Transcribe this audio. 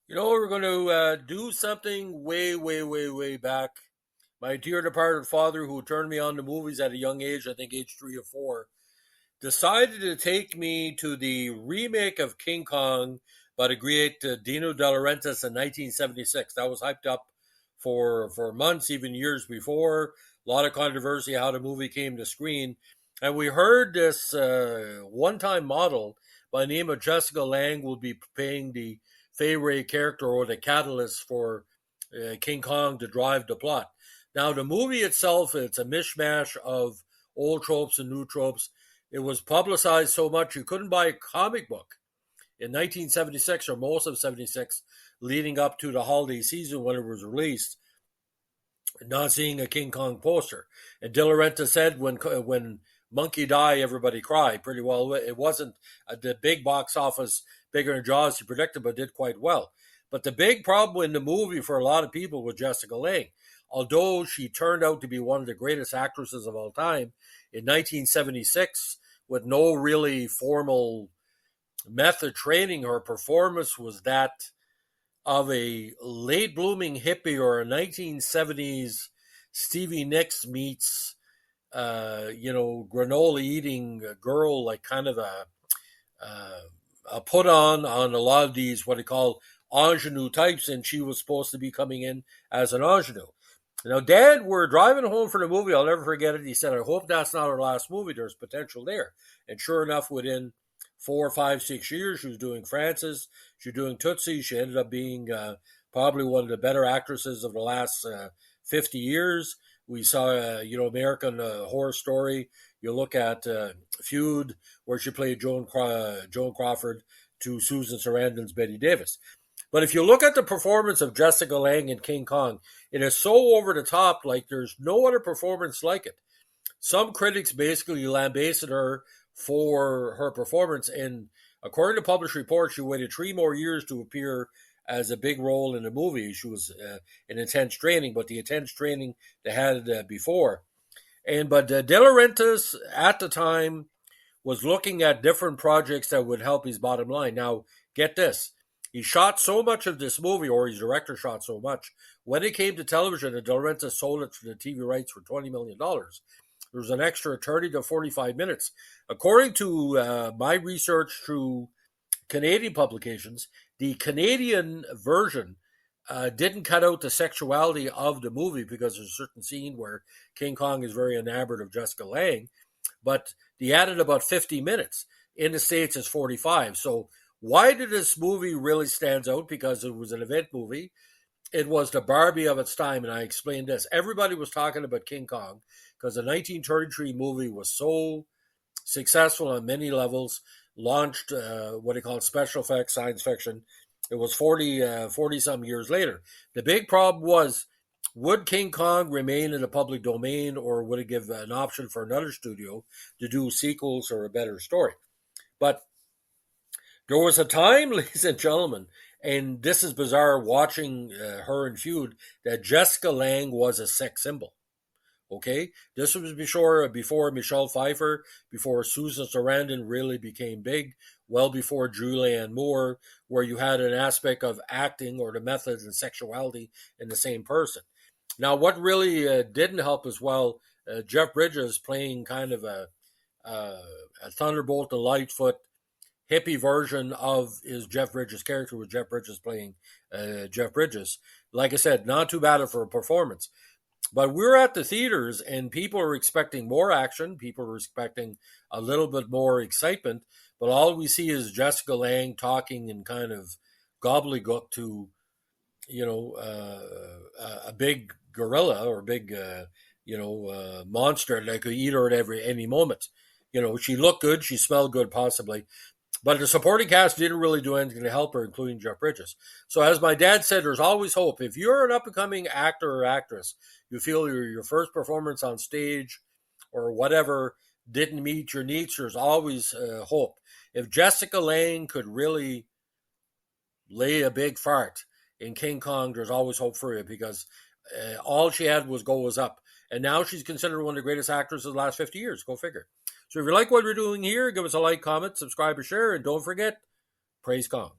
We're going to do something way, way, way, way back. My dear departed father, who turned me on to movies at a young age, I think age 3 or 4, decided to take me to the remake of King Kong by the great Dino De Laurentiis in 1976. That was hyped up for months, even years before. A lot of controversy how the movie came to screen. And we heard this one time model by the name of Jessica Lange will be playing the Fay Ray character or the catalyst for King Kong to drive the plot. Now, the movie itself, it's a mishmash of old tropes and new tropes. It was publicized so much you couldn't buy a comic book in 1976 or most of 76, leading up to the holiday season when it was released, not seeing a King Kong poster. And De Laurentiis said when Monkey Die, everybody cry. Pretty well, it wasn't the big box office bigger than Jaws he predicted, but did quite well. But the big problem in the movie for a lot of people was Jessica Lange. Although she turned out to be one of the greatest actresses of all time, in 1976, with no really formal method training, her performance was that of a late blooming hippie or a 1970s Stevie Nicks meets granola eating girl, like kind of a put on a lot of these what they call ingenue types, and she was supposed to be coming in as an ingenue. Now, Dad, we're driving home for the movie. I'll never forget it. He said, "I hope that's not our last movie. There's potential there." And sure enough, within 4, 5, 6 years, she was doing Frances. She was doing Tootsie. She ended up being probably one of the better actresses of the last 50 years. We saw, American Horror Story. You look at Feud, where she played Joan Crawford, to Susan Sarandon's Betty Davis. But if you look at the performance of Jessica Lange in King Kong, it is so over the top, like there's no other performance like it. Some critics basically lambasted her for her performance, and according to published reports, she waited 3 more years to appear as a big role in the movie. She was in intense training, but the intense training they had before. But De Laurentiis at the time was looking at different projects that would help his bottom line. Now, get this. He shot so much of this movie, or his director shot so much, when it came to television, De Laurentiis sold it for the TV rights for $20 million. There was an extra 30 to 45 minutes. According to my research through Canadian publications, the Canadian version didn't cut out the sexuality of the movie because there's a certain scene where King Kong is very enamored of Jessica Lange, but they added about 50 minutes. In the States, it's 45. So why did this movie really stand out? Because it was an event movie. It was the Barbie of its time, and I explained this. Everybody was talking about King Kong because the 1933 movie was so successful on many levels, launched what they call special effects science fiction. It was 40 some years later. The big problem was, would King Kong remain in the public domain, or would it give an option for another studio to do sequels or a better story? But there was a time, ladies and gentlemen, and this is bizarre watching her in Feud, that Jessica Lange was a sex symbol. Okay, this was before Michelle Pfeiffer, before Susan Sarandon really became big, well before Julianne Moore, where you had an aspect of acting or the methods and sexuality in the same person. Now, what really didn't help as well, Jeff Bridges playing kind of a Thunderbolt and Lightfoot hippie version of his Jeff Bridges character, with Jeff Bridges playing Jeff Bridges. Like I said, not too bad for a performance. But we're at the theaters, and people are expecting more action. People are expecting a little bit more excitement. But all we see is Jessica Lange talking in kind of gobbledygook to, a big gorilla or big, monster that could eat her at any moment. She looked good. She smelled good, possibly. But the supporting cast didn't really do anything to help her, including Jeff Bridges. So as my dad said, there's always hope. If you're an up-and-coming actor or actress, you feel your first performance on stage or whatever didn't meet your needs, there's always hope. If Jessica Lange could really lay a big fart in King Kong, there's always hope for you, because all she had was goes up. And now she's considered one of the greatest actors of the last 50 years. Go figure. So if you like what we're doing here, give us a like, comment, subscribe, or share, and don't forget, praise Kong.